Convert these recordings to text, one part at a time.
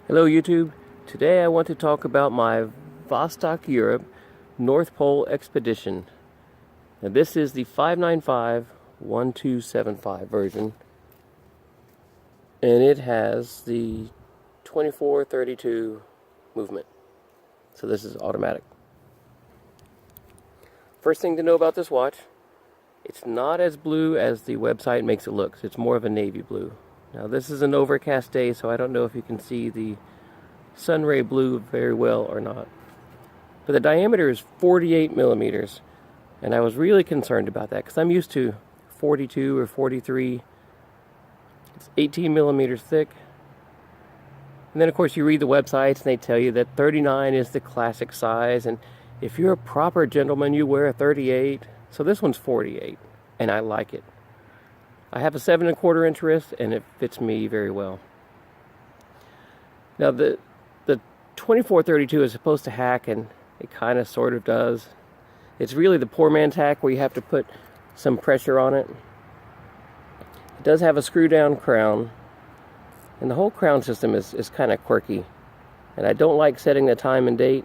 Hello YouTube. Today I want to talk about my Vostok Europe North Pole Expedition. Now this is the 595-1275 version, and it has the 2432 movement. So this is automatic. First thing to know about this watch, it's not as blue as the website makes it look. It's more of a navy blue. Now this is an overcast day, so I don't know if you can see the Sunray blue very well or not. But the diameter is 48 millimeters, and I was really concerned about that because I'm used to 42 or 43. It's 18 millimeters thick. And then of course you read the websites and they tell you that 39 is the classic size, and if you're a proper gentleman you wear a 38. So this one's 48, and I like it. I have a 7 1/4 inch wrist, and it fits me very well. Now the 2432 is supposed to hack, and it kind of sort of does. It's really the poor man's hack where you have to put some pressure on it. It does have a screw down crown, and the whole crown system is kind of quirky, and I don't like setting the time and date.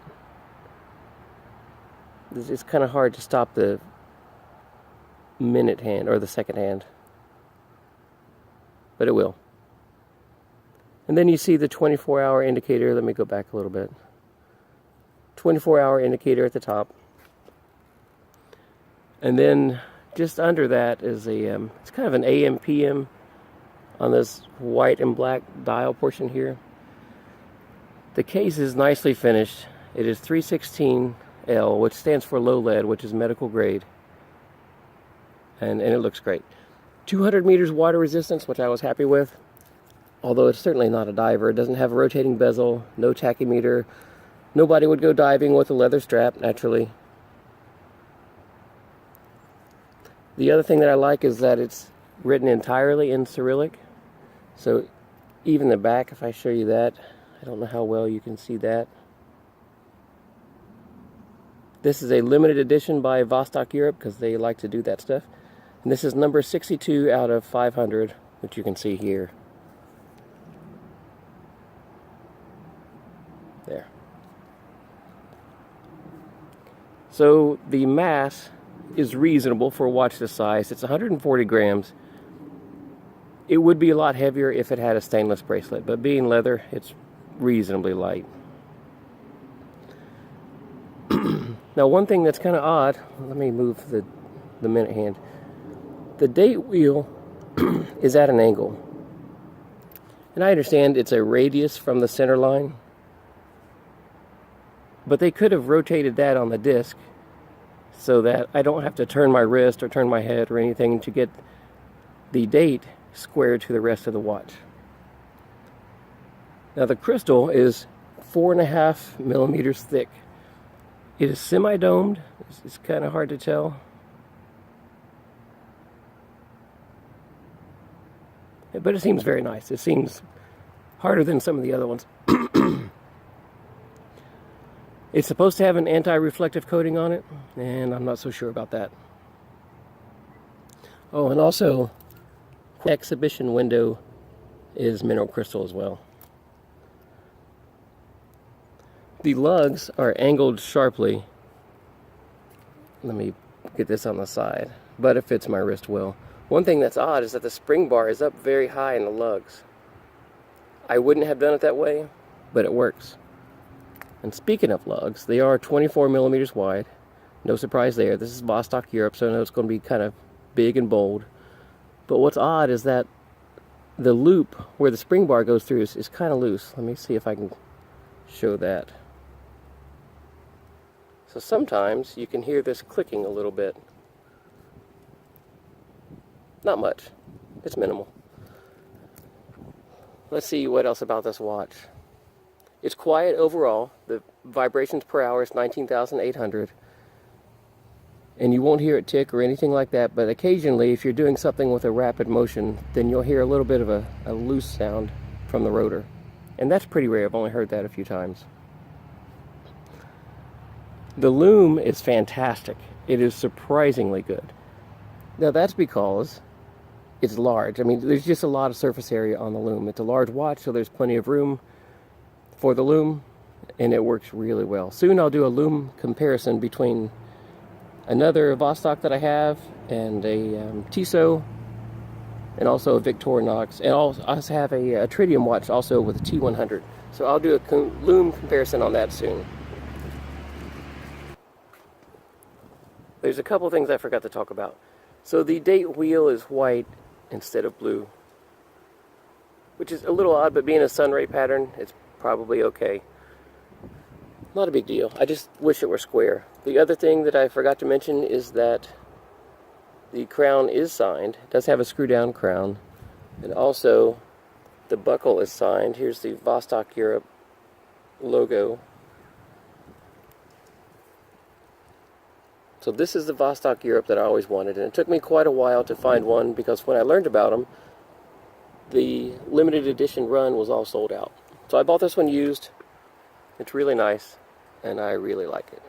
It's kind of hard to stop the minute hand or the second hand, but it will. And then you see the 24-hour indicator. Let me go back a little bit. 24-hour indicator at the top. And then just under that is it's kind of an AM PM on this white and black dial portion here. The case is nicely finished. It is 316L, which stands for low lead, which is medical grade. And it looks great. 200 meters water resistance, which I was happy with. Although it's certainly not a diver. It doesn't have a rotating bezel, no tachymeter. Nobody would go diving with a leather strap, naturally. The other thing that I like is that it's written entirely in Cyrillic. So even the back, if I show you that, I don't know how well you can see that. This is a limited edition by Vostok Europe because they like to do that stuff. And this is number 62 out of 500, which you can see here. There. So the mass is reasonable for a watch this size. It's 140 grams. It would be a lot heavier if it had a stainless bracelet, but being leather, it's reasonably light. Now one thing that's kind of odd, let me move the minute hand. The date wheel is at an angle. And I understand it's a radius from the center line, but they could have rotated that on the disc so that I don't have to turn my wrist or turn my head or anything to get the date squared to the rest of the watch. Now the crystal is 4.5 millimeters thick. It is semi-domed. It's kind of hard to tell. But it seems very nice. It seems harder than some of the other ones. It's supposed to have an anti-reflective coating on it, and I'm not so sure about that. Oh, and also, the exhibition window is mineral crystal as well. The lugs are angled sharply. Let me get this on the side, but it fits my wrist well. One thing that's odd is that the spring bar is up very high in the lugs. I wouldn't have done it that way, but it works. And speaking of lugs, they are 24 millimeters wide. No surprise there. This is Vostok Europe, so I know it's going to be kind of big and bold. But what's odd is that the loop where the spring bar goes through is kind of loose. Let me see if I can show that. So sometimes you can hear this clicking a little bit. Not much. It's minimal. Let's see what else about this watch. It's quiet overall. The vibrations per hour is 19,800. And you won't hear it tick or anything like that, but occasionally if you're doing something with a rapid motion, then you'll hear a little bit of a loose sound from the rotor. And that's pretty rare. I've only heard that a few times. The Loom is fantastic. It is surprisingly good. Now that's because it's large. I mean, there's just a lot of surface area on the Loom. It's a large watch, so there's plenty of room. for the Loom, and it works really well. Soon I'll do a Loom comparison between another Vostok that I have and a Tissot, and also a Victorinox, and I also have a tritium watch also with a T100. So I'll do a Loom comparison on that soon. There's a couple things I forgot to talk about. So the date wheel is white instead of blue, which is a little odd, but being a Sunray pattern, it's probably okay. Not a big deal. I just wish it were square. The other thing that I forgot to mention is that the crown is signed. It does have a screw down crown. And also the buckle is signed. Here's the Vostok Europe logo. So this is the Vostok Europe that I always wanted, and it took me quite a while to find one because when I learned about them, the limited edition run was all sold out. So I bought this one used. It's really nice, and I really like it.